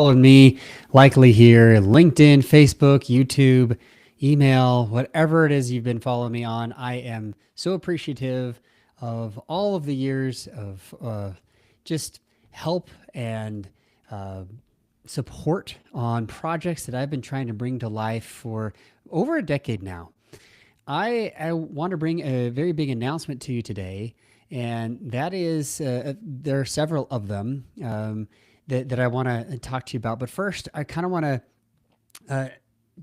followed me, likely here, LinkedIn, Facebook, YouTube, email, whatever it is you've been following me on. I am so appreciative of all of the years of just help and uh, support on projects that I've been trying to bring to life for over a decade now. I want to bring a very big announcement to you today, and that is there are several of them that I want to talk to you about. But first, I kind of want to uh,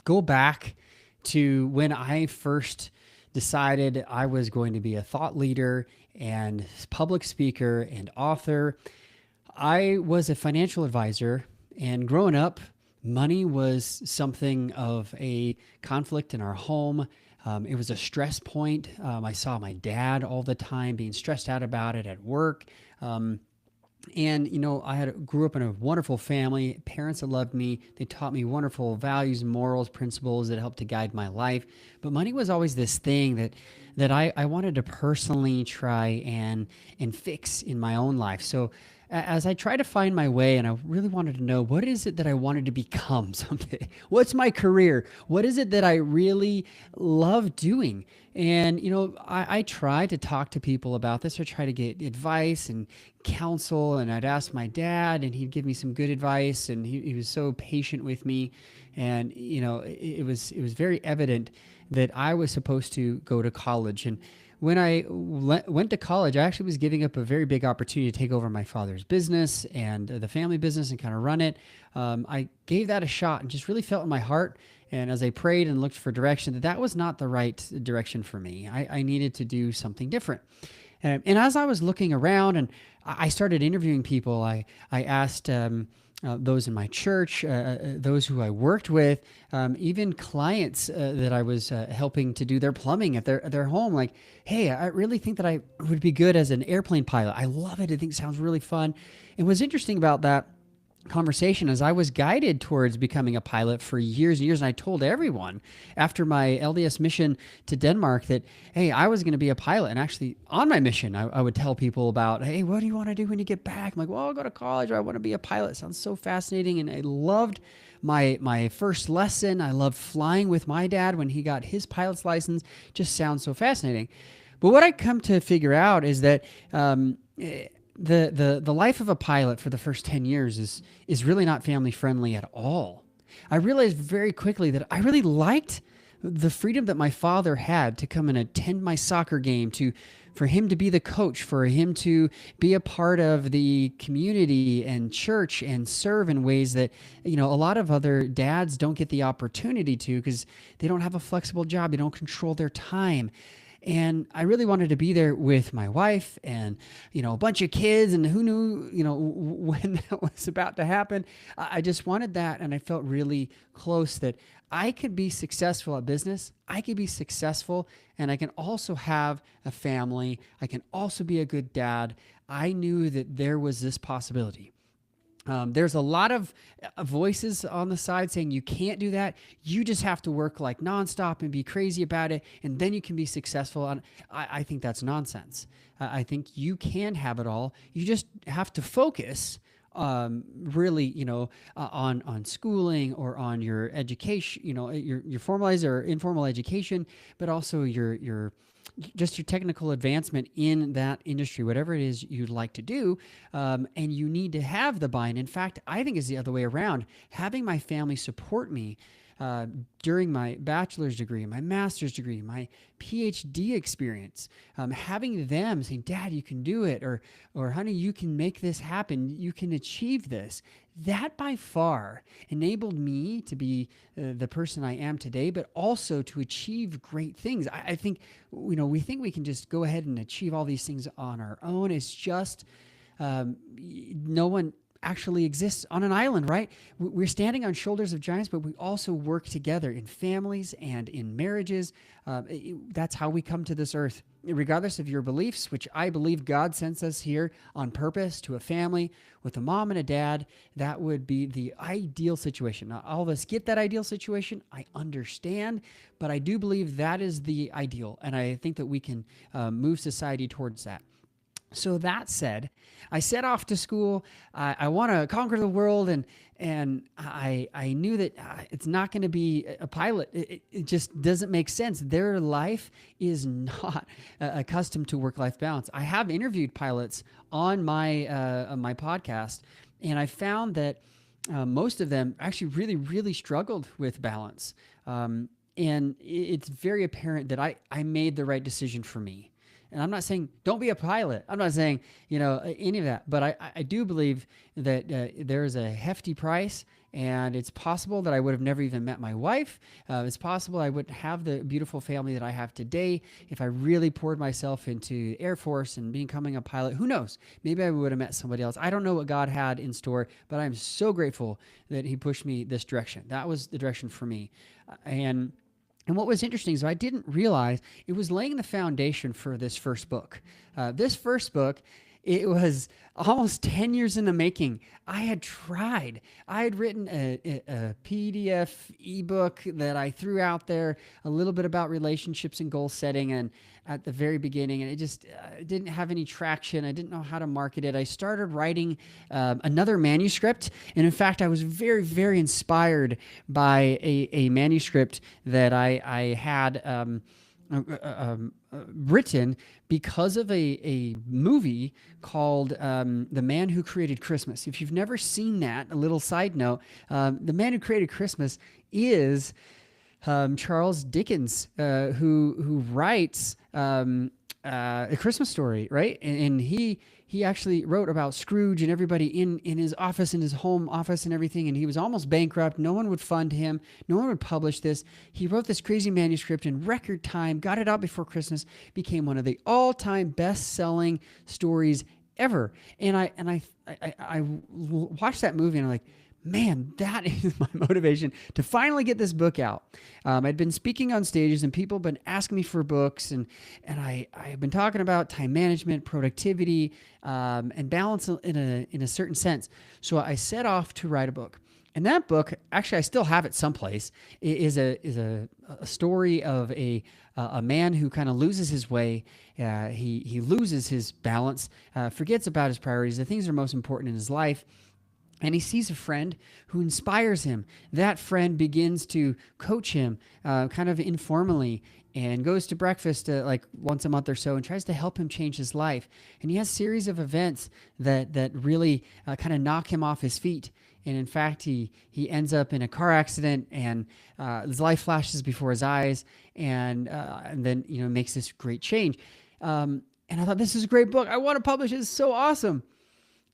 go back to when I first decided I was going to be a thought leader and public speaker and author. I was a financial advisor, and growing up, money was something of a conflict in our home. It was a stress point. I saw my dad all the time being stressed out about it at work. Um, and grew up in a wonderful family, parents that loved me. They taught me wonderful values, morals, principles that helped to guide my life. But money was always this thing that I wanted to personally try and fix in my own life. So as I tried to find my way, and I really wanted to know, what is it that I wanted to become someday? What's my career? What is it that I really love doing? And I tried to talk to people about this, or try to get advice and counsel. And I'd ask my dad, and he'd give me some good advice. And he was so patient with me. And it was very evident that I was supposed to go to college. And when I went to college, I actually was giving up a very big opportunity to take over my father's business and the family business and kind of run it. I gave that a shot and just really felt in my heart. And as I prayed and looked for direction, that was not the right direction for me. I needed to do something different. And as I was looking around and I started interviewing people, I asked those in my church, those who I worked with, even clients that I was helping to do their plumbing at their home. Like, hey, I really think that I would be good as an airplane pilot. I love it. I think it sounds really fun. And what's interesting about that conversation as I was guided towards becoming a pilot for years and years. And I told everyone after my LDS mission to Denmark that, hey, I was going to be a pilot. And actually on my mission, I would tell people about, hey, what do you want to do when you get back? I'm like, well, I'll go to college, or I want to be a pilot. It sounds so fascinating. And I loved my first lesson. I loved flying with my dad when he got his pilot's license. Just sounds so fascinating. But what I come to figure out is that the life of a pilot for the first 10 years is really not family friendly at all. I realized very quickly that I really liked the freedom that my father had to come and attend my soccer game, for him to be the coach, for him to be a part of the community and church and serve in ways that a lot of other dads don't get the opportunity to, because they don't have a flexible job, they don't control their time. And I really wanted to be there with my wife and, a bunch of kids, and who knew, when that was about to happen. I just wanted that. And I felt really close that I could be successful at business. I could be successful, and I can also have a family. I can also be a good dad. I knew that there was this possibility. There's a lot of voices on the side saying you can't do that. You just have to work like nonstop and be crazy about it, and then you can be successful. And I think that's nonsense. I think you can have it all. You just have to focus really, on schooling or on your education, your formalized or informal education, but also your just your technical advancement in that industry, whatever it is you'd like to do. And you need to have the buy-in. In fact, I think it's the other way around. Having my family support me during my bachelor's degree, my master's degree, my PhD experience, having them saying, Dad, you can do it, or honey, you can make this happen, you can achieve this. That by far enabled me to be the person I am today, but also to achieve great things. I think, we think we can just go ahead and achieve all these things on our own. It's just no one actually exists on an island, right? We're standing on shoulders of giants, but we also work together in families and in marriages. That's how we come to this earth. Regardless of your beliefs, which I believe God sends us here on purpose to a family with a mom and a dad, that would be the ideal situation. Now, all of us get that ideal situation. I understand, but I do believe that is the ideal, and I think that we can move society towards that. So that said, I set off to school. I want to conquer the world, and I knew that it's not going to be a pilot. It just doesn't make sense. Their life is not accustomed to work-life balance. I have interviewed pilots on my podcast, and I found that most of them actually really, really struggled with balance. And it's very apparent that I made the right decision for me. And I'm not saying don't be a pilot. I'm not saying, any of that. But I do believe that there is a hefty price, and it's possible that I would have never even met my wife. It's possible I wouldn't have the beautiful family that I have today if I really poured myself into Air Force and becoming a pilot. Who knows? Maybe I would have met somebody else. I don't know what God had in store, but I'm so grateful that He pushed me this direction. That was the direction for me. And what was interesting is I didn't realize it was laying the foundation for this first book. This first book, it was almost 10 years in the making. I had tried. I had written a PDF ebook that I threw out there, a little bit about relationships and goal setting, and at the very beginning, and it just didn't have any traction. I didn't know how to market it. I started writing another manuscript, and in fact, I was very, very inspired by a manuscript that I had written because of a movie called The Man Who Created Christmas. If you've never seen that, a little side note, The Man Who Created Christmas is Charles Dickens, who writes A Christmas Story, right? And he actually wrote about Scrooge and everybody in his office, in his home office and everything, and he was almost bankrupt. No one would fund him. No one would publish this. He wrote this crazy manuscript in record time, got it out before Christmas, became one of the all-time best-selling stories ever. And I watched that movie and I'm like, man, that is my motivation to finally get this book out. I'd been speaking on stages and people have been asking me for books, and I've been talking about time management, productivity, and balance in a certain sense. So I set off to write a book. And that book, actually, I still have it someplace, is a story of a man who kind of loses his way. He loses his balance, forgets about his priorities, the things that are most important in his life. And he sees a friend who inspires him. That friend begins to coach him kind of informally, and goes to breakfast like once a month or so and tries to help him change his life. And he has a series of events that really kind of knock him off his feet. And in fact, he ends up in a car accident, and his life flashes before his eyes, and then makes this great change. And I thought, this is a great book. I want to publish it. It's so awesome.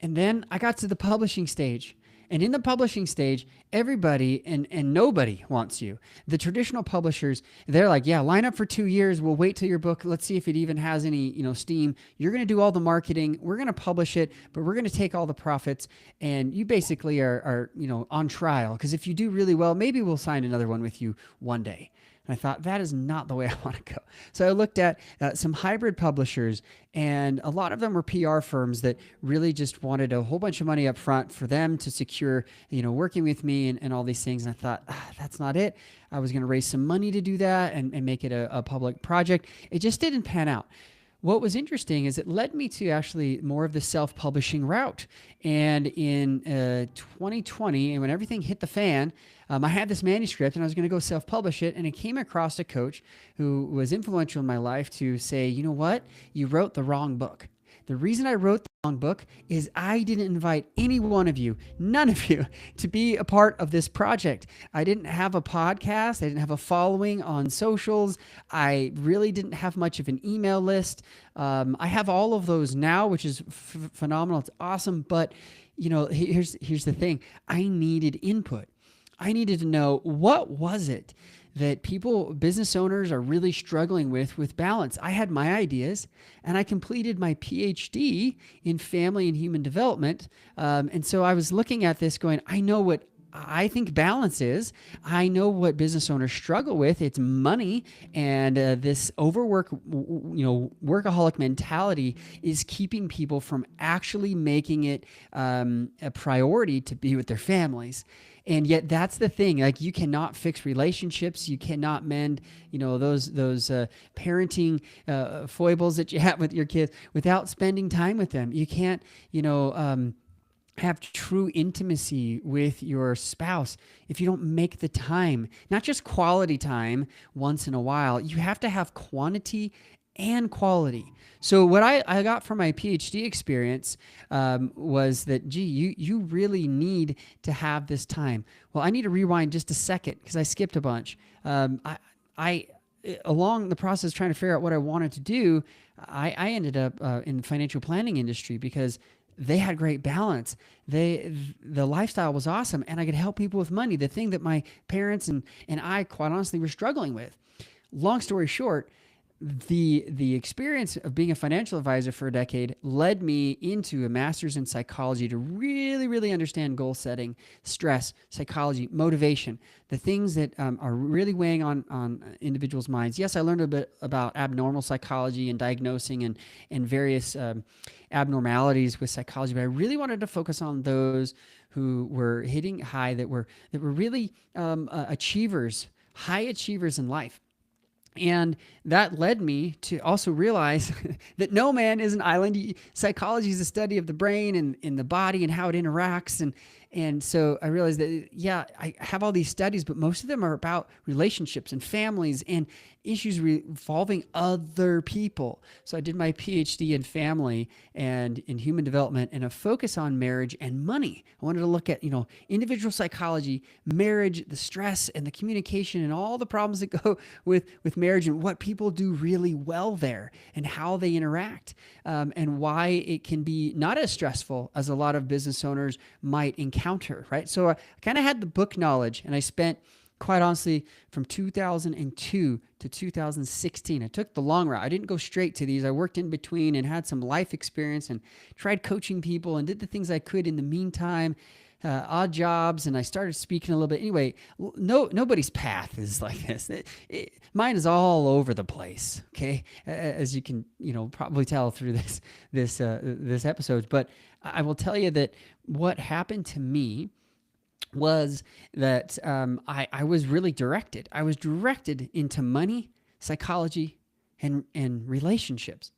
And then I got to the publishing stage. And in the publishing stage, everybody and nobody wants you. The traditional publishers, they're like, yeah, line up for 2 years. We'll wait till your book. Let's see if it even has any, steam. You're going to do all the marketing. We're going to publish it, but we're going to take all the profits. And you basically are on trial. Because if you do really well, maybe we'll sign another one with you one day. And I thought, that is not the way I want to go. So I looked at some hybrid publishers, and a lot of them were PR firms that really just wanted a whole bunch of money up front for them to secure, working with me and all these things. And I thought, that's not it. I was going to raise some money to do that and make it a public project. It just didn't pan out. What was interesting is it led me to actually more of the self-publishing route. And in 2020, and when everything hit the fan, I had this manuscript and I was going to go self-publish it. And I came across a coach who was influential in my life to say, you know what? You wrote the wrong book. The reason I wrote the wrong book is I didn't invite any one of you, none of you, to be a part of this project. I didn't have a podcast. I didn't have a following on socials. I really didn't have much of an email list. I have all of those now, which is phenomenal. It's awesome. But, here's the thing. I needed input. I needed to know, what was it that business owners are really struggling with balance. I had my ideas, and I completed my PhD in family and human development. And so I was looking at this going, I know what I think balance is. I know what business owners struggle with. It's money, and this overwork, workaholic mentality is keeping people from actually making it a priority to be with their families. And yet that's the thing. Like, you cannot fix relationships. You cannot mend, those parenting foibles that you have with your kids without spending time with them. You can't, have true intimacy with your spouse if you don't make the time, not just quality time once in a while. You have to have quantity and quality. So what I got from my PhD experience was that, you really need to have this time. Well, I need to rewind just a second because I skipped a bunch. I along the process trying to figure out what I wanted to do, I ended up in the financial planning industry because they had great balance. The lifestyle was awesome, and I could help people with money, the thing that my parents and I, quite honestly, were struggling with. Long story short, the experience of being a financial advisor for a decade led me into a master's in psychology to really, really understand goal setting, stress, psychology, motivation, the things that are really weighing on individuals' minds. Yes, I learned a bit about abnormal psychology and diagnosing and various abnormalities with psychology, but I really wanted to focus on those who were hitting high, that were really achievers, high achievers in life. And that led me to also realize that no man is an island. Psychology is a study of the brain and in the body and how it interacts. And so I realized that, yeah, I have all these studies, but most of them are about relationships and families and issues involving other people. So I did my PhD in family and in human development and a focus on marriage and money. I wanted to look at, individual psychology, marriage, the stress and the communication and all the problems that go with marriage and what people do really well there and how they interact, and why it can be not as stressful as a lot of business owners might encounter, right? So I kind of had the book knowledge, and I spent, quite honestly, from 2002 to 2016. I took the long route. I didn't go straight to these. I worked in between and had some life experience and tried coaching people and did the things I could in the meantime, odd jobs, and I started speaking a little bit. Anyway, nobody's path is like this. Mine is all over the place, okay? As you can, probably tell through this episode. But I will tell you that what happened to me was that I was really directed. I was directed into money, psychology, and relationships.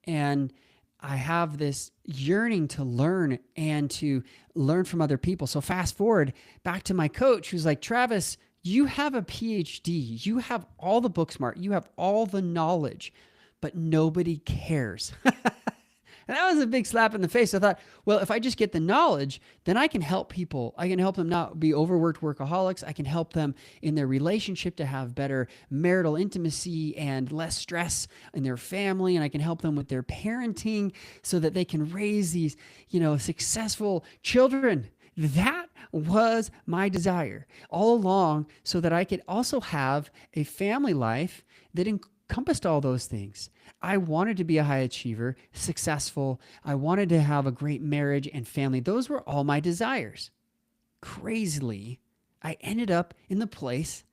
And I have this yearning to learn and to learn from other people. So fast forward back to my coach, who's like, Travis, you have a PhD. You have all the book smart. You have all the knowledge, but nobody cares. And that was a big slap in the face. I thought, well, if I just get the knowledge, then I can help people. I can help them not be overworked workaholics. I can help them in their relationship to have better marital intimacy and less stress in their family. And I can help them with their parenting so that they can raise these, successful children. That was my desire all along, so that I could also have a family life that encompassed all those things. I wanted to be a high achiever, successful. I wanted to have a great marriage and family. Those were all my desires. Crazily, I ended up in the place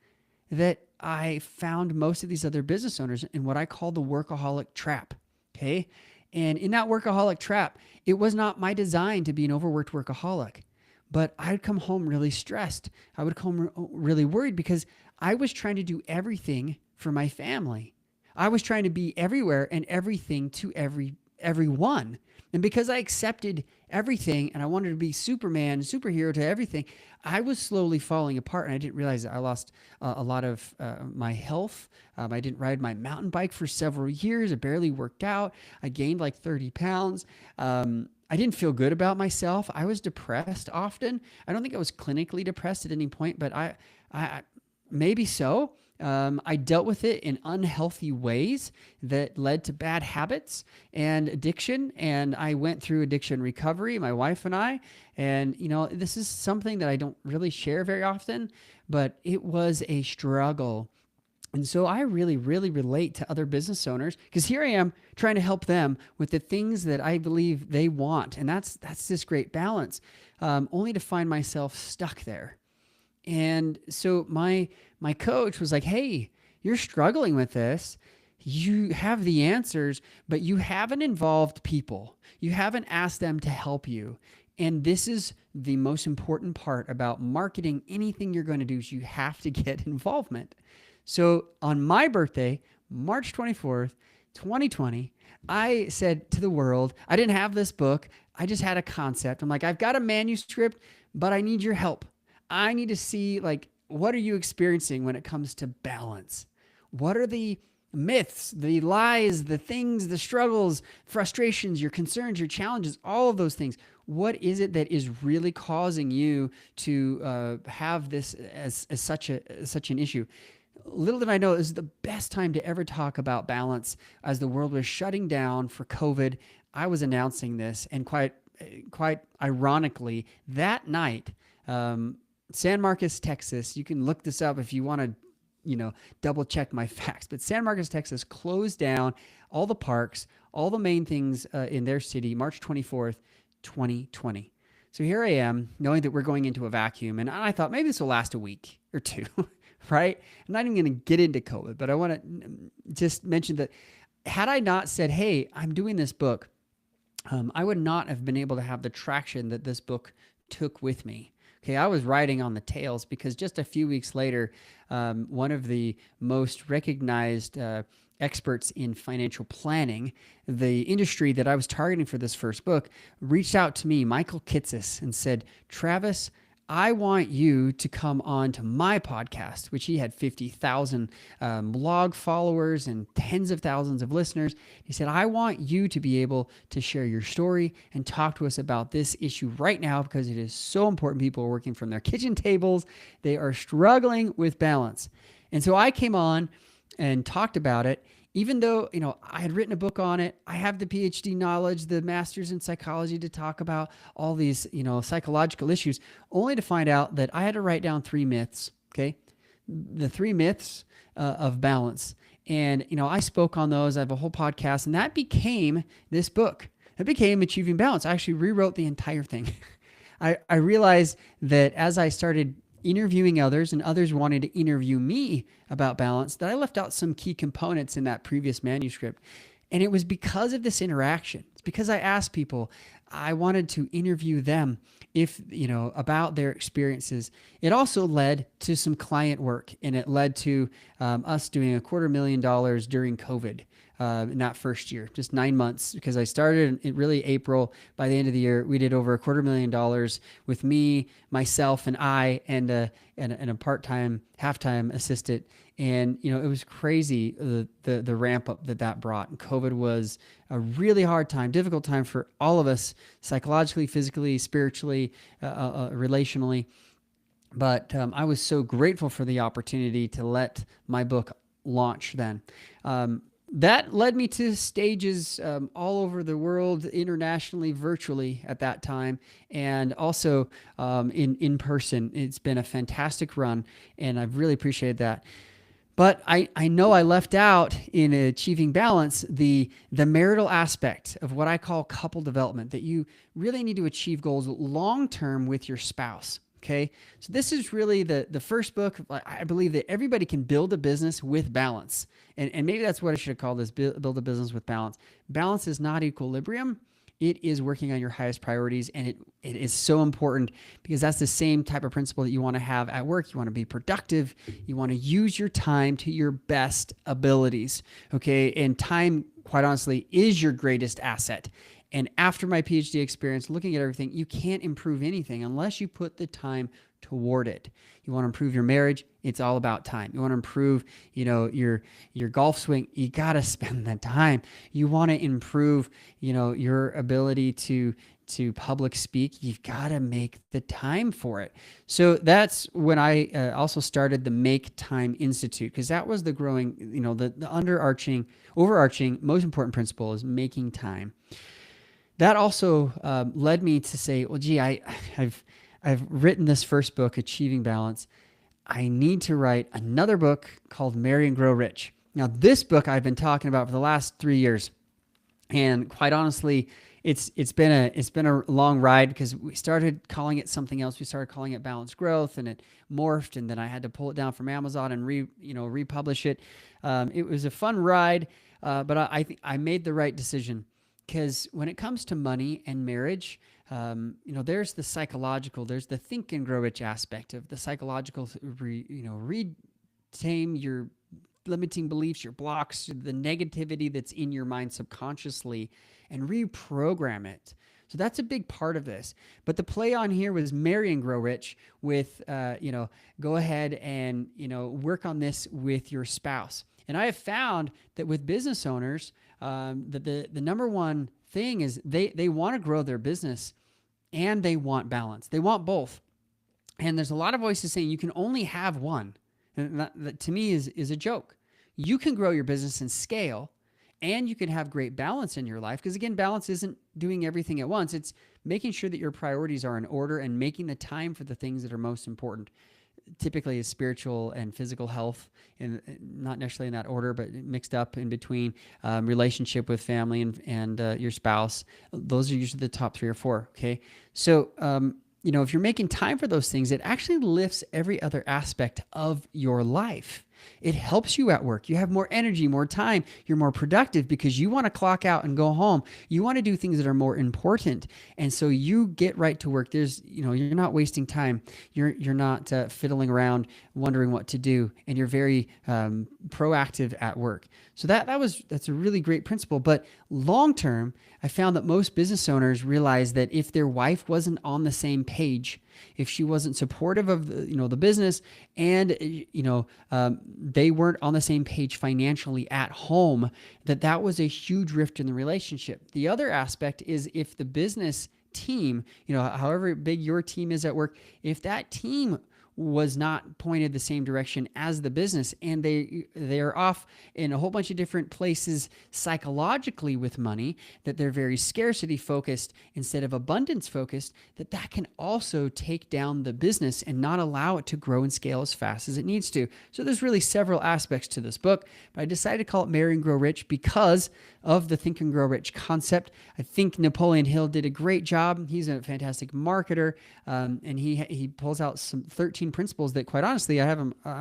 that I found most of these other business owners in, what I call the workaholic trap. Okay. And in that workaholic trap, it was not my design to be an overworked workaholic, but I'd come home really stressed. I would come really worried because I was trying to do everything for my family. I was trying to be everywhere and everything to everyone. And because I accepted everything and I wanted to be Superman, superhero to everything, I was slowly falling apart, and I didn't realize that I lost a lot of my health. I didn't ride my mountain bike for several years. I barely worked out. I gained like 30 pounds. I didn't feel good about myself. I was depressed often. I don't think I was clinically depressed at any point, but I maybe so. I dealt with it in unhealthy ways that led to bad habits and addiction. And I went through addiction recovery, my wife and I. And, this is something that I don't really share very often, but it was a struggle. And so I really, really relate to other business owners, because here I am trying to help them with the things that I believe they want. And that's this great balance, only to find myself stuck there. And so my coach was like, "Hey, you're struggling with this. You have the answers, but you haven't involved people. You haven't asked them to help you. And this is the most important part about marketing anything you're going to do is you have to get involvement." So on my birthday, March 24th, 2020, I said to the world, I didn't have this book. I just had a concept. I'm like, I've got a manuscript, but I need your help. I need to see, like, what are you experiencing when it comes to balance? What are the myths, the lies, the things, the struggles, frustrations, your concerns, your challenges, all of those things? What is it that is really causing you to have this as such an issue? Little did I know, this is the best time to ever talk about balance. As the world was shutting down for COVID, I was announcing this, and quite ironically, that night, San Marcos, Texas. You can look this up if you want to, double check my facts. But San Marcos, Texas closed down all the parks, all the main things in their city, March 24th, 2020. So here I am, knowing that we're going into a vacuum, and I thought maybe this will last a week or two, right? I'm not even going to get into COVID, but I want to just mention that had I not said, "Hey, I'm doing this book," I would not have been able to have the traction that this book took with me. Okay, I was riding on the tails because just a few weeks later, one of the most recognized experts in financial planning, the industry that I was targeting for this first book, reached out to me, Michael Kitces, and said, "Travis, I want you to come on to my podcast," which he had 50,000 blog followers and tens of thousands of listeners. He said, "I want you to be able to share your story and talk to us about this issue right now because it is so important. People are working from their kitchen tables. They are struggling with balance." And so I came on and talked about it. Even though, I had written a book on it, I have the PhD knowledge, the master's in psychology to talk about all these, psychological issues, only to find out that I had to write down 3 myths, okay? The 3 myths of balance. And, I spoke on those. I have a whole podcast, and that became this book. It became Achieving Balance. I actually rewrote the entire thing. I realized that as I started interviewing others and others wanted to interview me about balance, that I left out some key components in that previous manuscript. And it was because of this interaction. It's because I asked people, I wanted to interview them about their experiences. It also led to some client work, and it led to us doing $250,000 during COVID. In that first year, just 9 months, because I started in really April. By the end of the year, we did over $250,000 with me, myself, and a part-time, half-time assistant. And, it was crazy, the ramp up that brought. And COVID was a really hard time, difficult time for all of us, psychologically, physically, spiritually, relationally. But I was so grateful for the opportunity to let my book launch then. That led me to stages all over the world, internationally, virtually at that time, and also in person. It's been a fantastic run, and I've really appreciated that. But I know I left out in Achieving Balance the marital aspect of what I call couple development, that you really need to achieve goals long-term with your spouse. Okay, so this is really the first book. I believe that everybody can build a business with balance. And maybe that's what I should have called this, build a business with balance. Balance is not equilibrium. It is working on your highest priorities. And it is so important because that's the same type of principle that you want to have at work. You want to be productive. You want to use your time to your best abilities. Okay, and time, quite honestly, is your greatest asset. And after my PhD experience, looking at everything, you can't improve anything unless you put the time toward it. You want to improve your marriage, it's all about time. You want to improve, your golf swing, you got to spend the time. You want to improve, your ability to public speak, you've got to make the time for it. So that's when I also started the Make Time Institute, because that was the growing, the overarching, most important principle is making time. That also led me to say, well, gee, I've written this first book, Achieving Balance. I need to write another book called Marry and Grow Rich. Now, this book I've been talking about for the last 3 years. And quite honestly, it's been a long ride because we started calling it something else. We started calling it Balanced Growth, and it morphed, and then I had to pull it down from Amazon and republish it. It was a fun ride, but I think I made the right decision, because when it comes to money and marriage, there's the psychological, there's the Think and Grow Rich aspect of the psychological, retame your limiting beliefs, your blocks, the negativity that's in your mind subconsciously, and reprogram it. So that's a big part of this. But the play on here was Marry and Grow Rich with, go ahead and, work on this with your spouse. And I have found that with business owners, that the number one thing is they want to grow their business and they want balance. They want both. And there's a lot of voices saying you can only have one. And that to me is a joke. You can grow your business and scale, and you can have great balance in your life. Because again, balance isn't doing everything at once. It's making sure that your priorities are in order and making the time for the things that are most important. Typically is spiritual and physical health, and not necessarily in that order, but mixed up in between. Relationship with family and your spouse. Those are usually the top 3 or 4. Okay. So, if you're making time for those things, it actually lifts every other aspect of your life. It helps you at work. You have more energy, more time. You're more productive because you want to clock out and go home. You want to do things that are more important. And so you get right to work. You're not wasting time. You're not fiddling around wondering what to do. And you're very proactive at work. So that's a really great principle. But long term, I found that most business owners realize that if their wife wasn't on the same page, if she wasn't supportive of the business, and they weren't on the same page financially at home, that was a huge rift in the relationship. The other aspect is if the business team, however big your team is at work, if that team was not pointed the same direction as the business, and they're off in a whole bunch of different places psychologically with money, that they're very scarcity focused instead of abundance focused, that can also take down the business and not allow it to grow and scale as fast as it needs to. So there's really several aspects to this book, but I decided to call it Marry and Grow Rich because of the Think and Grow Rich concept. I think Napoleon Hill did a great job. He's a fantastic marketer, and he pulls out some 13 principles that, quite honestly, I have them I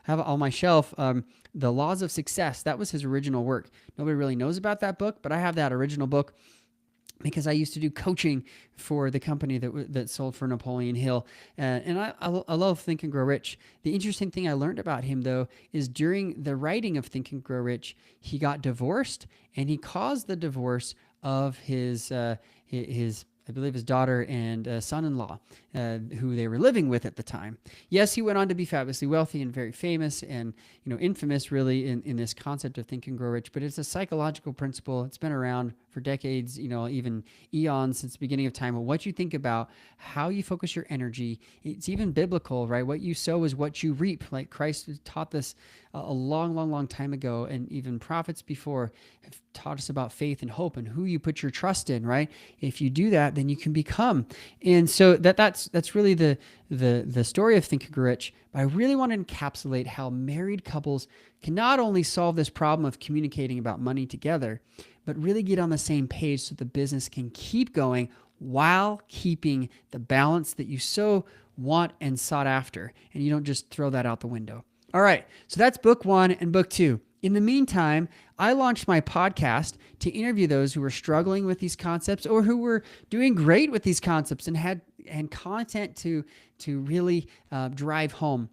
have on my shelf. The Laws of Success, that was his original work. Nobody really knows about that book, but I have that original book because I used to do coaching for the company that sold for Napoleon Hill. And I love Think and Grow Rich. The interesting thing I learned about him, though, is during the writing of Think and Grow Rich, he got divorced, and he caused the divorce of his I believe his daughter and son-in-law, who they were living with at the time. Yes, he went on to be fabulously wealthy and very famous and infamous really in this concept of Think and Grow Rich, but it's a psychological principle. It's been around for decades, even eons since the beginning of time. What you think about, how you focus your energy, it's even biblical, right? What you sow is what you reap. Like Christ taught this a long time ago, and even prophets before have taught us about faith and hope and who you put your trust in, right? If you do that, then you can become. And so that's really the story of Think and Grow Rich. But I really want to encapsulate how married couples can not only solve this problem of communicating about money together, but really get on the same page so the business can keep going while keeping the balance that you so want and sought after. And you don't just throw that out the window. All right, so that's book 1 and book 2. In the meantime, I launched my podcast to interview those who were struggling with these concepts or who were doing great with these concepts and had content to really drive home.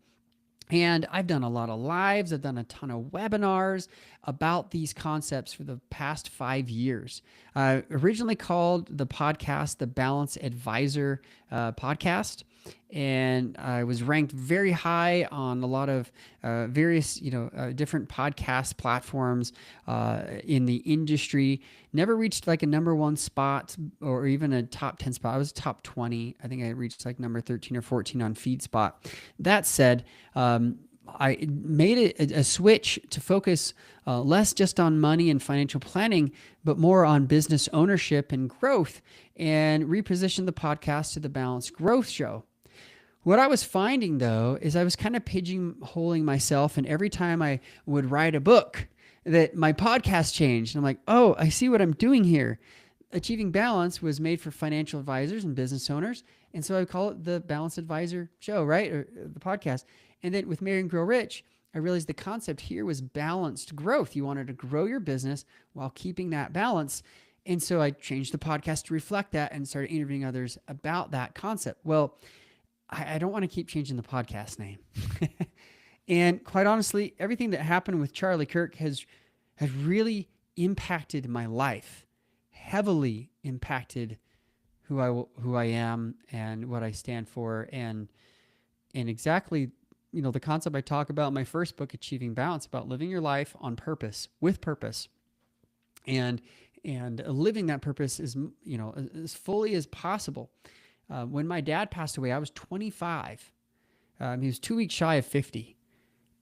And I've done a lot of lives. I've done a ton of webinars about these concepts for the past 5 years. Originally called the podcast the Balance Advisor podcast. And I was ranked very high on a lot of various, different podcast platforms in the industry. Never reached like a number 1 spot or even a top 10 spot. I was top 20. I think I reached like number 13 or 14 on FeedSpot. That said, I made a switch to focus less just on money and financial planning, but more on business ownership and growth, and repositioned the podcast to the Balanced Growth Show. What I was finding, though, is I was kind of pigeonholing myself, and every time I would write a book, that my podcast changed. And I'm like, oh, I see what I'm doing here. Achieving Balance was made for financial advisors and business owners. And so I call it the Balanced Advisor Show, right? Or the podcast. And then with Marry and Grow Rich, I realized the concept here was balanced growth. You wanted to grow your business while keeping that balance. And so I changed the podcast to reflect that and started interviewing others about that concept. Well, I don't want to keep changing the podcast name. And quite honestly, everything that happened with Charlie Kirk has really impacted my life, heavily impacted who I am and what I stand for, and exactly, the concept I talk about in my first book, Achieving Balance, about living your life on purpose, with purpose, and living that purpose as fully as possible. When my dad passed away, I was 25. He was 2 weeks shy of 50,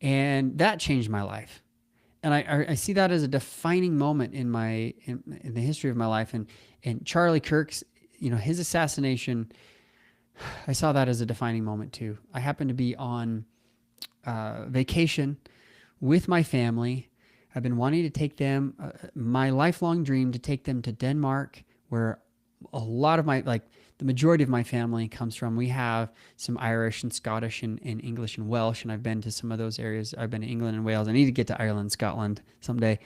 and that changed my life. And I see that as a defining moment in the history of my life. And Charlie Kirk's, his assassination, I saw that as a defining moment too. I happened to be on vacation with my family. I've been wanting to take them, my lifelong dream to take them to Denmark, where a lot of the majority of my family comes from. We have some Irish and Scottish and English and Welsh, and I've been to some of those areas. I've been to England and Wales. I need to get to Ireland, Scotland someday.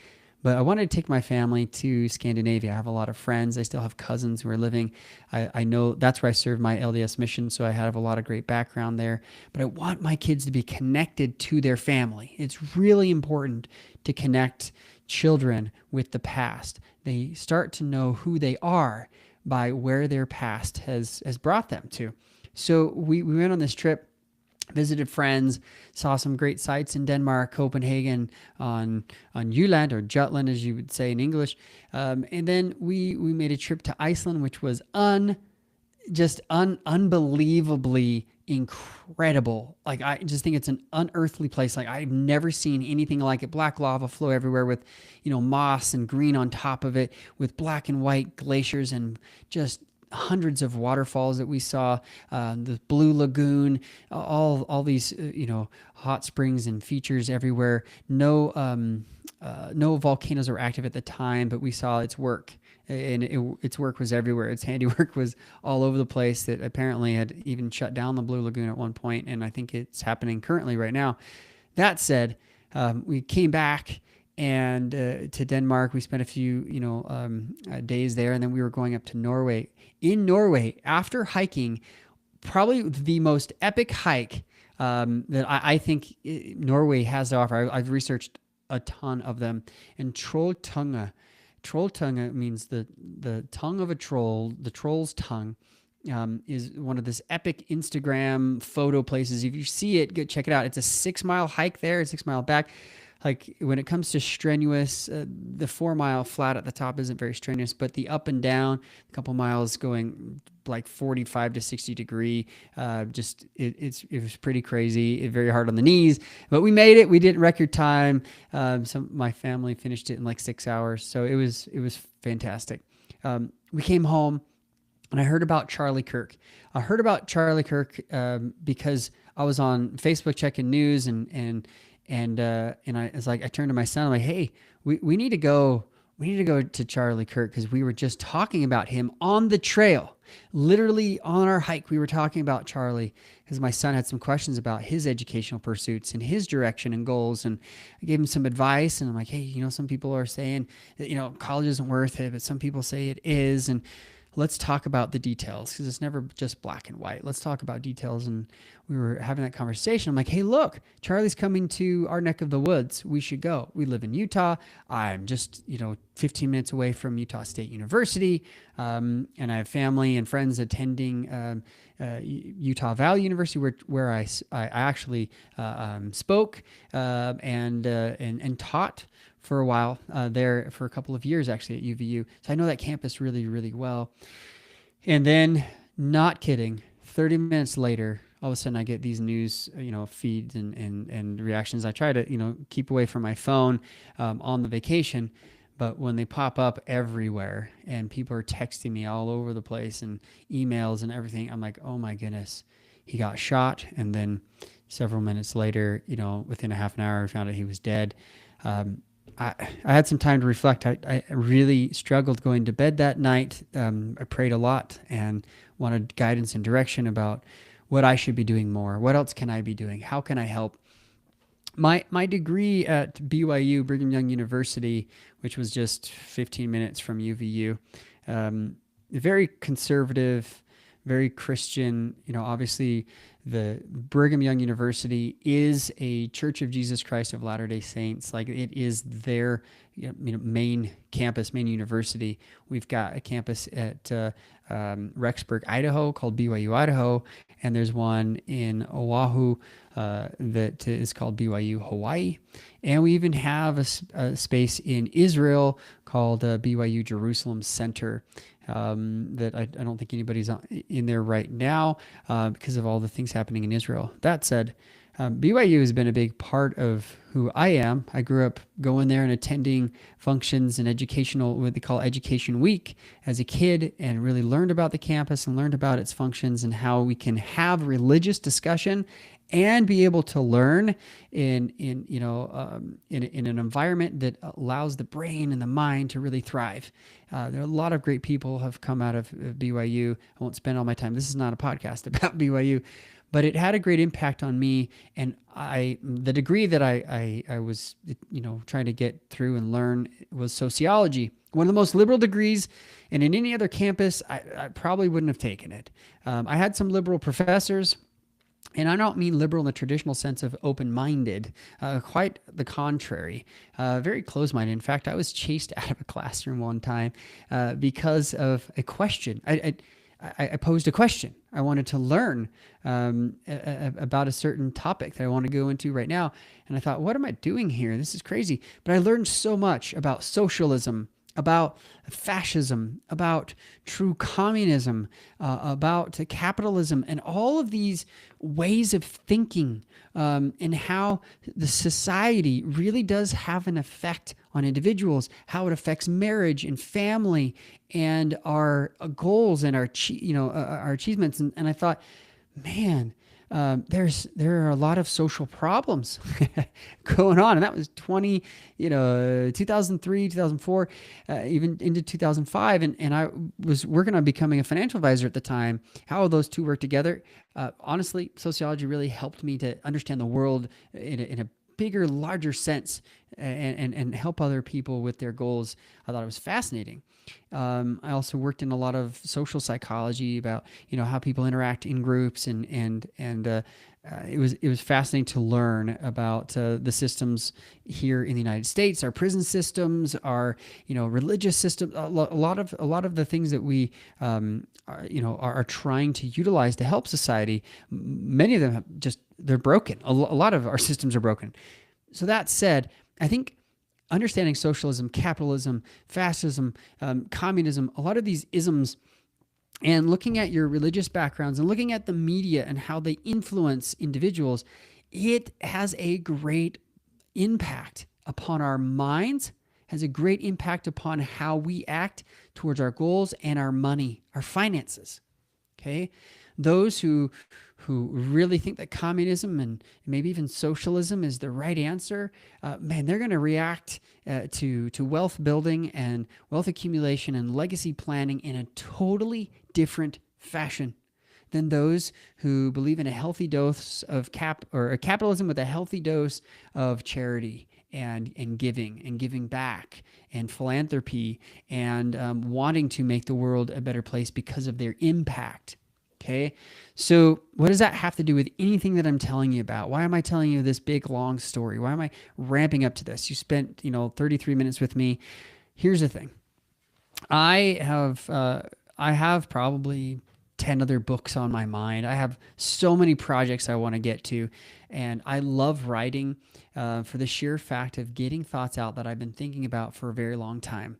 But I wanted to take my family to Scandinavia. I have a lot of friends. I still have cousins who are living. I know that's where I served my LDS mission, so I have a lot of great background there. But I want my kids to be connected to their family. It's really important to connect children with the past. They start to know who they are by where their past has brought them to. So we went on this trip, visited friends, saw some great sites in Denmark, Copenhagen, on Jutland, or Jutland as you would say in English. And then we made a trip to Iceland, which was unbelievably incredible. Like, I just think it's an unearthly place. Like, I've never seen anything like it. Black lava flow everywhere with, moss and green on top of it, with black and white glaciers and just hundreds of waterfalls that we saw, the Blue Lagoon, all these, hot springs and features everywhere. No volcanoes were active at the time, but we saw its work. And its work was everywhere. Its handiwork was all over the place. That apparently had even shut down the Blue Lagoon at one point, and I think it's happening currently right now. That said, we came back and to Denmark. We spent a few days there, and then we were going up to Norway. In Norway, after hiking, probably the most epic hike that I think Norway has to offer. I've researched a ton of them, and Trolltunga. Trolltunga means the tongue of a troll, the troll's tongue, is one of this epic Instagram photo places. If you see it, go check it out. It's a 6-mile hike there, a 6-mile back. Like, when it comes to strenuous, the 4-mile flat at the top isn't very strenuous, but the up and down, a couple miles going like 45 to 60 degree, it was pretty crazy, very hard on the knees, but we made it. We did record time. My family finished it in like 6 hours. So it was fantastic. We came home and I heard about Charlie Kirk. I heard about Charlie Kirk because I was on Facebook checking news and I was like, I turned to my son. I'm like, hey, we need to go. We need to go to Charlie Kirk because we were just talking about him on the trail. Literally on our hike, we were talking about Charlie because my son had some questions about his educational pursuits and his direction and goals. And I gave him some advice. And I'm like, hey, some people are saying that, college isn't worth it, but some people say it is. And let's talk about the details because it's never just black and white. Let's talk about details. And we were having that conversation. I'm like, hey, look, Charlie's coming to our neck of the woods. We should go. We live in Utah. I'm just, 15 minutes away from Utah State University. And I have family and friends attending Utah Valley University, where I actually spoke and taught for a while there for a couple of years, actually, at UVU. So I know that campus really, really well. And then, not kidding, 30 minutes later, all of a sudden I get these news, feeds and reactions. I try to, keep away from my phone on the vacation, but when they pop up everywhere and people are texting me all over the place and emails and everything, I'm like, oh my goodness, he got shot. And then several minutes later, within a half an hour, I found out he was dead. I, I had some time to reflect. I really struggled going to bed that night. I prayed a lot and wanted guidance and direction about what I should be doing more. What else can I be doing? How can I help? My degree at BYU, Brigham Young University, which was just 15 minutes from UVU, very conservative, very Christian. Obviously, the Brigham Young University is a Church of Jesus Christ of Latter-day Saints. Like, it is their main campus, main university. We've got a campus at Rexburg, Idaho, called BYU Idaho, and there's one in Oahu that is called BYU Hawaii. And we even have a space in Israel called BYU Jerusalem Center. That I don't think anybody's in there right now because of all the things happening in Israel. That said, BYU has been a big part of who I am. I grew up going there and attending functions and educational, what they call Education Week, as a kid, and really learned about the campus and learned about its functions and how we can have religious discussion and be able to learn in an environment that allows the brain and the mind to really thrive. There are a lot of great people have come out of BYU. I won't spend all my time. This is not a podcast about BYU, but it had a great impact on me. And the degree that I was, trying to get through and learn was sociology. One of the most liberal degrees, and in any other campus, I probably wouldn't have taken it. I had some liberal professors. And I don't mean liberal in the traditional sense of open-minded, quite the contrary, very close-minded. In fact, I was chased out of a classroom one time because of a question. I posed a question. I wanted to learn about a certain topic that I want to go into right now. And I thought, what am I doing here? This is crazy. But I learned so much about socialism, about fascism, about true communism, about capitalism, and all of these ways of thinking, and how the society really does have an effect on individuals, how it affects marriage and family and our goals and our achievements. And I thought, man, there are a lot of social problems going on, and that was 2003, 2004, even into 2005, and I was working on becoming a financial advisor at the time. How those two work together? Honestly, sociology really helped me to understand the world in a bigger, larger sense, and help other people with their goals. I thought it was fascinating. I also worked in a lot of social psychology about how people interact in groups, and it was fascinating to learn about the systems here in the United States, our prison systems, our religious systems, a lot of the things that we are trying to utilize to help society. Many of them they're broken. A lot of our systems are broken. So that said, I think understanding socialism, capitalism, fascism, communism, a lot of these isms, and looking at your religious backgrounds and looking at the media and how they influence individuals, it has a great impact upon our minds, has a great impact upon how we act towards our goals and our money, our finances. Okay? Those who really think that communism and maybe even socialism is the right answer, they're going to react to wealth building and wealth accumulation and legacy planning in a totally different fashion than those who believe in a healthy dose of capitalism with a healthy dose of charity and giving back and philanthropy and wanting to make the world a better place because of their impact. Okay, so what does that have to do with anything that I'm telling you about? Why am I telling you this big, long story? Why am I ramping up to this? You spent, 33 minutes with me. Here's the thing. I have probably 10 other books on my mind. I have so many projects I want to get to, and I love writing for the sheer fact of getting thoughts out that I've been thinking about for a very long time.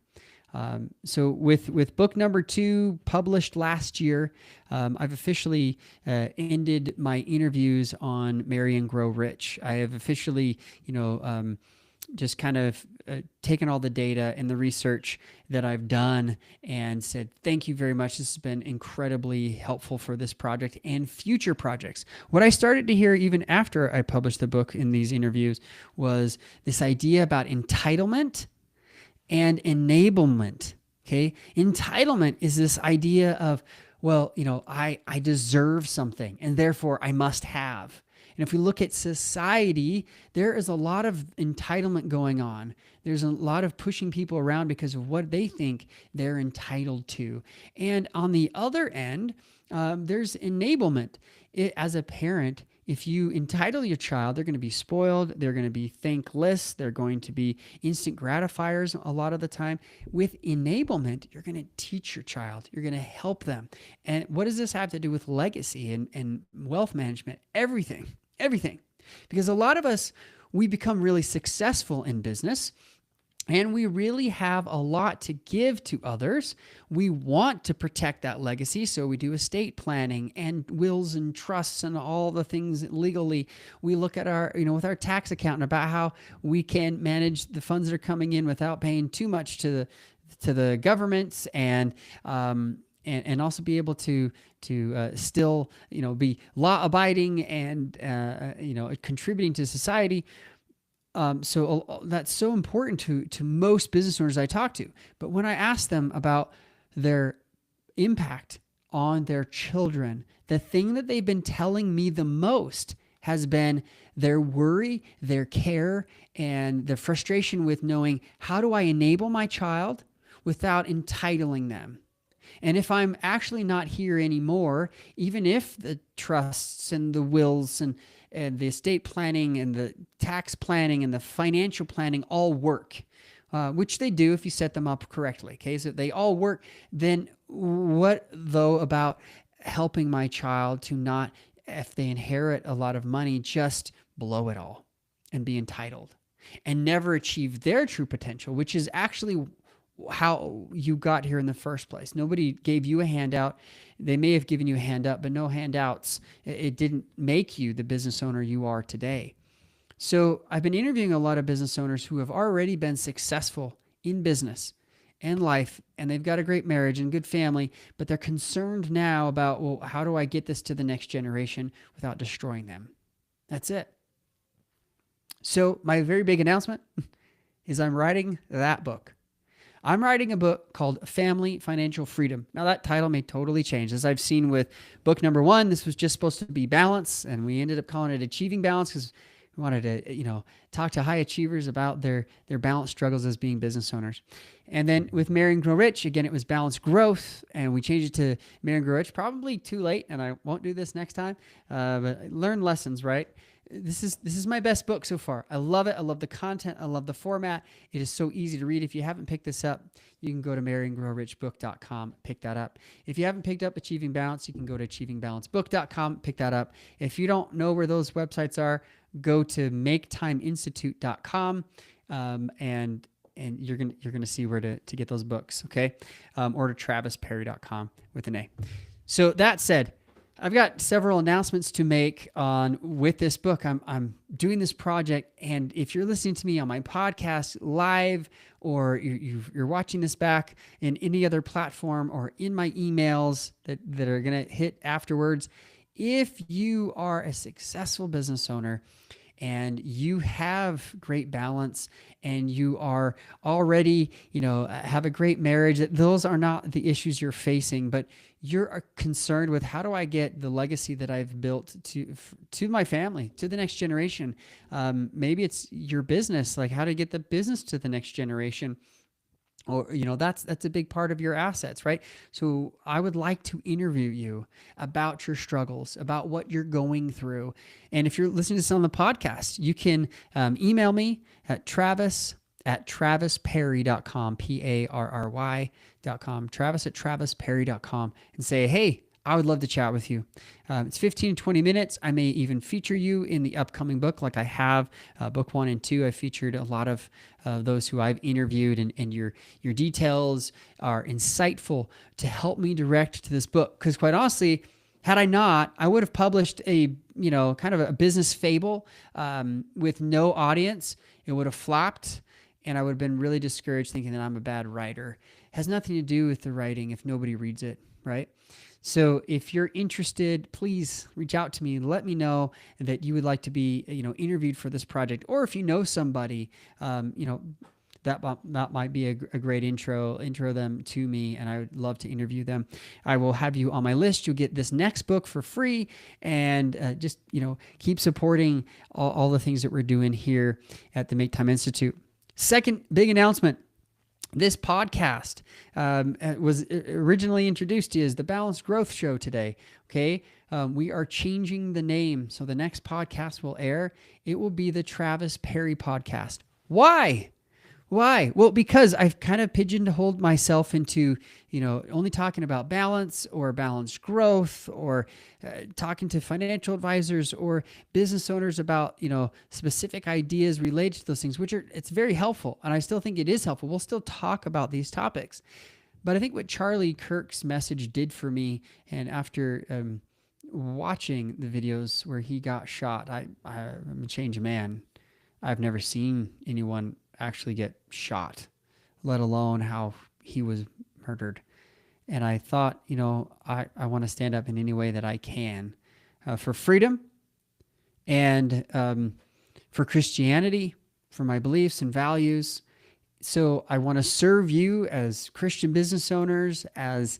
So with book number 2 published last year, I've officially ended my interviews on Marry and Grow Rich. I have officially, just kind of taken all the data and the research that I've done and said, thank you very much. This has been incredibly helpful for this project and future projects. What I started to hear even after I published the book in these interviews was this idea about entitlement and enablement. Okay. Entitlement is this idea of, well, I deserve something and therefore I must have. And if we look at society, there is a lot of entitlement going on. There's a lot of pushing people around because of what they think they're entitled to. And on the other end, there's enablement. As a parent, if you entitle your child, they're going to be spoiled, they're going to be thankless, they're going to be instant gratifiers a lot of the time. With enablement, you're going to teach your child, you're going to help them. And what does this have to do with legacy and wealth management? Everything. Because a lot of us, we become really successful in business and we really have a lot to give to others. We want to protect that legacy, so we do estate planning and wills and trusts and all the things legally. We look at our, with our tax accountant about how we can manage the funds that are coming in without paying too much to the governments, and also be able to still be law abiding and contributing to society. So that's so important to most business owners I talk to. But when I ask them about their impact on their children, the thing that they've been telling me the most has been their worry, their care, and the frustration with knowing, how do I enable my child without entitling them? And if I'm actually not here anymore, even if the trusts and the wills and the estate planning and the tax planning and the financial planning all work, which they do if you set them up correctly. Okay, so they all work. Then what though about helping my child to not, if they inherit a lot of money, just blow it all and be entitled and never achieve their true potential, which is actually how you got here in the first place. Nobody gave you a handout. They may have given you a handout, but no handouts. It didn't make you the business owner you are today. So I've been interviewing a lot of business owners who have already been successful in business and life, and they've got a great marriage and good family, but they're concerned now about, well, how do I get this to the next generation without destroying them? That's it. So my very big announcement is I'm writing that book. I'm writing a book called Family Financial Freedom. Now that title may totally change. As I've seen with book number 1, this was just supposed to be balance, and we ended up calling it Achieving Balance because we wanted to, talk to high achievers about their balance struggles as being business owners. And then with Marry and Grow Rich, again, it was Balanced Growth, and we changed it to Marry and Grow Rich. Probably too late, and I won't do this next time. But learn lessons, right? This is my best book so far. I love it. I love the content. I love the format. It is so easy to read. If you haven't picked this up, you can go to marryandgrowrichbook.com, pick that up. If you haven't picked up Achieving Balance, you can go to achievingbalancebook.com, pick that up. If you don't know where those websites are, go to maketimeinstitute.com, and you're gonna see where to get those books, okay? Or to travisperry.com with an A. So that said, I've got several announcements to make with this book. I'm doing this project, and if you're listening to me on my podcast live, or you're watching this back in any other platform, or in my emails that are going to hit afterwards, if you are a successful business owner and you have great balance and you are already, have a great marriage, that those are not the issues you're facing, but you're concerned with, how do I get the legacy that I've built to my family, to the next generation? Maybe it's your business, like how to get the business to the next generation. Or, that's a big part of your assets, right? So I would like to interview you about your struggles, about what you're going through. And if you're listening to this on the podcast, you can email me at travis@travisperry.com, PARRY.com, travis@travisperry.com, and say, hey, I would love to chat with you. It's 15 to 20 minutes. I may even feature you in the upcoming book, like I have book 1 and 2. I featured a lot of those who I've interviewed, and your details are insightful to help me direct to this book. Because quite honestly, Had I not, I would have published a, kind of a business fable with no audience. It would have flopped, and I would have been really discouraged thinking that I'm a bad writer. It has nothing to do with the writing if nobody reads it, right? So if you're interested, please reach out to me. Let me know that you would like to be, interviewed for this project, or if you know somebody, that might be a great intro them to me, and I would love to interview them. I will have you on my list. You'll get this next book for free, and just keep supporting all the things that we're doing here at the Make Time Institute. Second big announcement. This podcast was originally introduced to you as the Balanced Growth Show today. Okay. We are changing the name. So the next podcast will air. It will be the Travis Perry Podcast. Why? Well, because I've kind of pigeonholed myself into, only talking about balance or balanced growth, or talking to financial advisors or business owners about, specific ideas related to those things, it's very helpful. And I still think it is helpful. We'll still talk about these topics. But I think what Charlie Kirk's message did for me, and after watching the videos where he got shot, I'm a changed man. I've never seen anyone actually get shot, let alone how he was murdered. And I thought, I want to stand up in any way that I can for freedom and for Christianity, for my beliefs and values. So I want to serve you as Christian business owners, as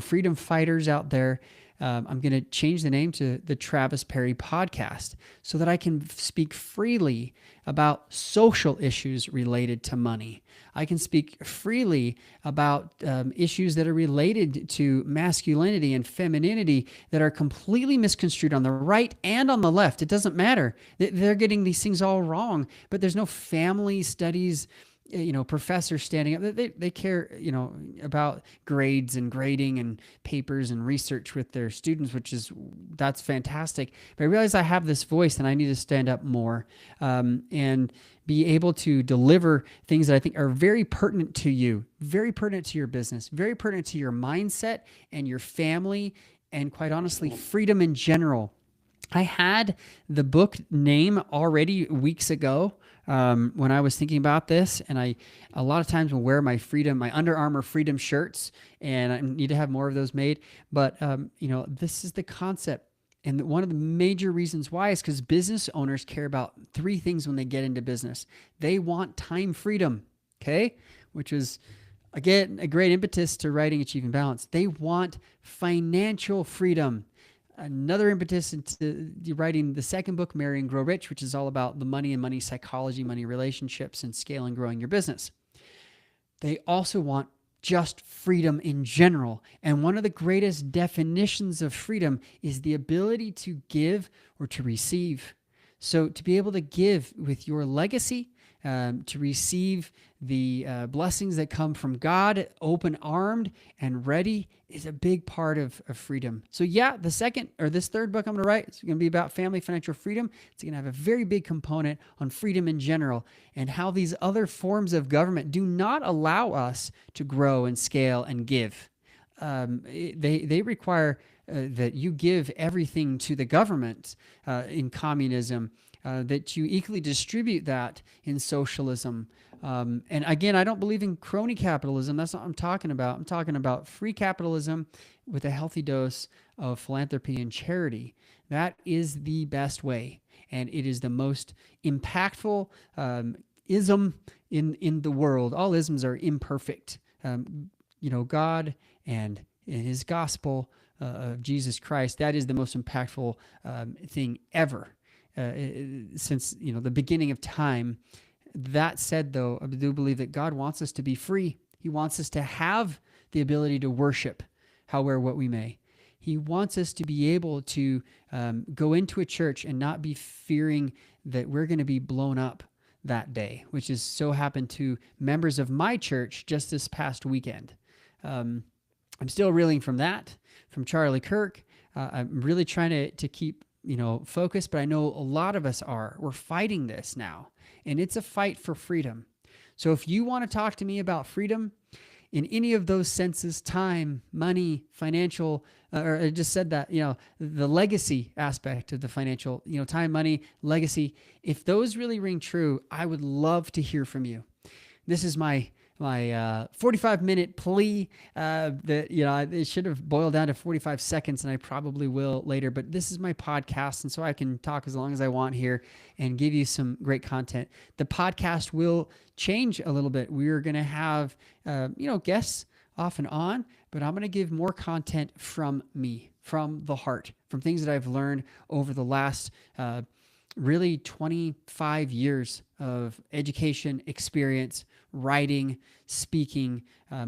freedom fighters out there. I'm going to change the name to the Travis Perry Podcast so that I can speak freely about social issues related to money. I can speak freely about issues that are related to masculinity and femininity that are completely misconstrued on the right and on the left. It doesn't matter. They're getting these things all wrong, but there's no family studies professors standing up. They care, about grades and grading and papers and research with their students, that's fantastic. But I realize I have this voice and I need to stand up more and be able to deliver things that I think are very pertinent to you, very pertinent to your business, very pertinent to your mindset and your family, and quite honestly, freedom in general. I had the book name already weeks ago when I was thinking about this, and I a lot of times will wear my Under Armour Freedom shirts, and I need to have more of those made. But this is the concept, and one of the major reasons why is because business owners care about three things when they get into business. They want time freedom, okay, which is again a great impetus to writing Achieving Balance. They want financial freedom. Another impetus into writing the second book, Marry and Grow Rich, which is all about the money and money psychology, money relationships, and scaling and growing your business. They also want just freedom in general. And one of the greatest definitions of freedom is the ability to give or to receive. So to be able to give with your legacy, to receive the blessings that come from God, open-armed and ready, is a big part of freedom. So yeah, this third book I'm going to write, it's going to be about family financial freedom. It's going to have a very big component on freedom in general and how these other forms of government do not allow us to grow and scale and give. They require that you give everything to the government in communism, that you equally distribute that in socialism. And again, I don't believe in crony capitalism. That's not what I'm talking about. I'm talking about free capitalism with a healthy dose of philanthropy and charity. That is the best way, and it is the most impactful ism in the world. All isms are imperfect. God and his gospel of Jesus Christ, that is the most impactful thing ever since the beginning of time. That said, though, I do believe that God wants us to be free. He wants us to have the ability to worship how, where, what we may. He wants us to be able to go into a church and not be fearing that we're going to be blown up that day, which has so happened to members of my church just this past weekend. I'm still reeling from that, from Charlie Kirk. I'm really trying to keep focused, but I know a lot of us are. We're fighting this now, and it's a fight for freedom. So if you want to talk to me about freedom, in any of those senses, time, money, financial, or I just said that, the legacy aspect of the financial, time, money, legacy, if those really ring true, I would love to hear from you. This is my 45-minute plea that, it should have boiled down to 45 seconds, and I probably will later, but this is my podcast, and so I can talk as long as I want here and give you some great content. The podcast will change a little bit. We're going to have, guests off and on, but I'm going to give more content from me, from the heart, from things that I've learned over the last really 25 years of education, experience, writing, speaking,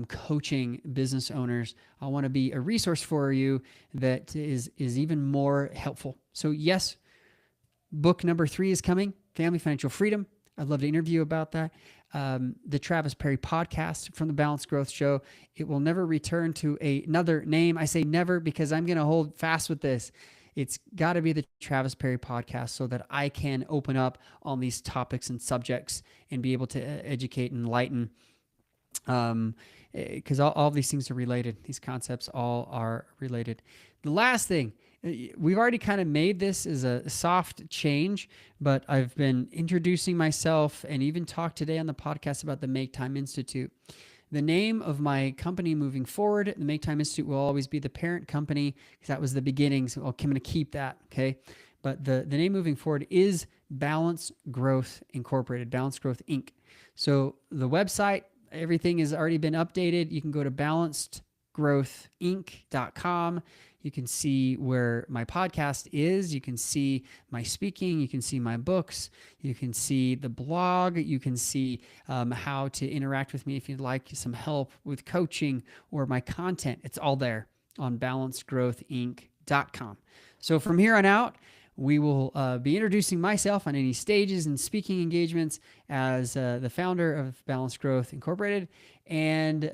coaching business owners. I want to be a resource for you that is even more helpful. So yes, book number 3 is coming, Family Financial Freedom. I'd love to interview about that. The Travis Perry podcast from the Balanced Growth Show. It will never return to another name. I say never because I'm going to hold fast with this. It's got to be the Travis Perry podcast so that I can open up on these topics and subjects and be able to educate and enlighten, because all these things are related. These concepts all are related. The last thing, we've already kind of made this as a soft change, but I've been introducing myself and even talked today on the podcast about the Make Time Institute. The name of my company moving forward, the Make Time Institute, will always be the parent company because that was the beginning. So I'm going to keep that, okay? But the name moving forward is Balanced Growth Incorporated, Balanced Growth Inc. So the website, everything has already been updated. You can go to balancedgrowthinc.com. You can see where my podcast is. You can see my speaking. You can see my books. You can see the blog. You can see how to interact with me if you'd like some help with coaching or my content. It's all there on balancedgrowthinc.com. So from here on out, we will be introducing myself on any stages and speaking engagements as the founder of Balanced Growth Incorporated. And,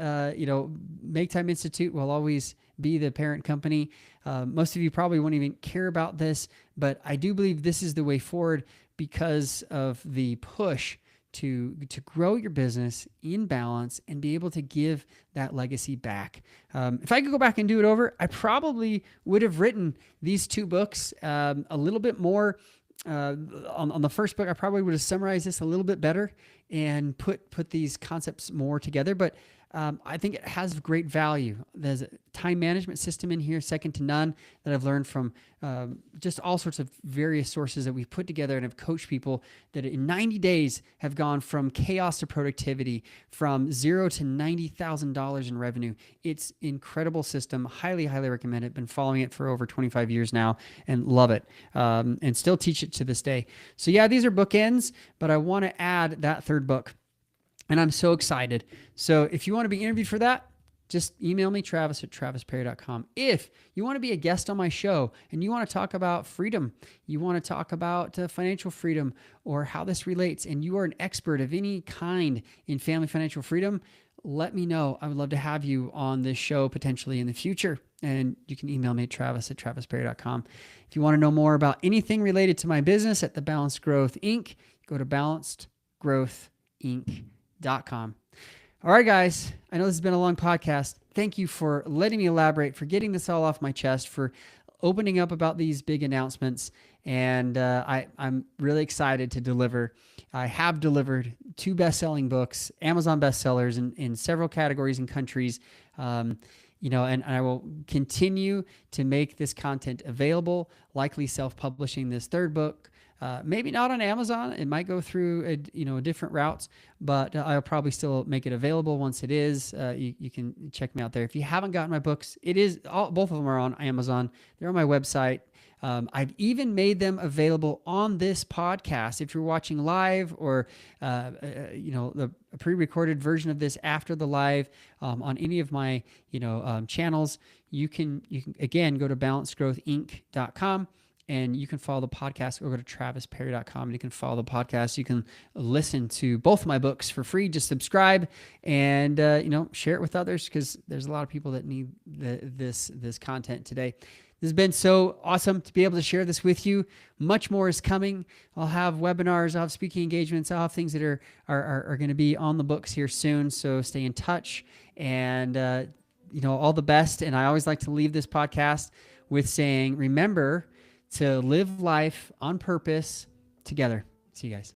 Make Time Institute will always be the parent company. Most of you probably won't even care about this, but I do believe this is the way forward because of the push to grow your business in balance and be able to give that legacy back. If I could go back and do it over, I probably would have written these 2 books a little bit more. On the first book, I probably would have summarized this a little bit better and put these concepts more together. But I think it has great value. There's a time management system in here, second to none, that I've learned from just all sorts of various sources that we've put together and have coached people that in 90 days have gone from chaos to productivity, from $0 to $90,000 in revenue. It's incredible system. Highly, highly recommend it. Been following it for over 25 years now and love it, and still teach it to this day. So yeah, these are bookends, but I want to add that 3rd book. And I'm so excited. So if you want to be interviewed for that, just email me, travis@travisperry.com. If you want to be a guest on my show and you want to talk about freedom, you want to talk about financial freedom or how this relates, and you are an expert of any kind in family financial freedom, let me know. I would love to have you on this show potentially in the future. And you can email me, travis@travisperry.com. If you want to know more about anything related to my business at the Balanced Growth Inc., go to balancedgrowthinc.com. All right, guys, I know this has been a long podcast. Thank you for letting me elaborate, for getting this all off my chest, for opening up about these big announcements. And I'm really excited to deliver. I have delivered 2 best-selling books, Amazon bestsellers in several categories and countries. And I will continue to make this content available, likely self-publishing this 3rd book. Maybe not on Amazon. It might go through different routes, but I'll probably still make it available once it is. You can check me out there. If you haven't gotten my books, both of them are on Amazon. They're on my website. I've even made them available on this podcast. If you're watching live or the pre-recorded version of this after the live on any of my channels, you can again go to balancedgrowthinc.com. And you can follow the podcast or go to travisperry.com and you can follow the podcast. You can listen to both of my books for free. Just subscribe and, share it with others because there's a lot of people that need this content today. This has been so awesome to be able to share this with you. Much more is coming. I'll have webinars, I'll have speaking engagements, I'll have things that are going to be on the books here soon. So stay in touch and all the best. And I always like to leave this podcast with saying, remember to live life on purpose together. See you guys.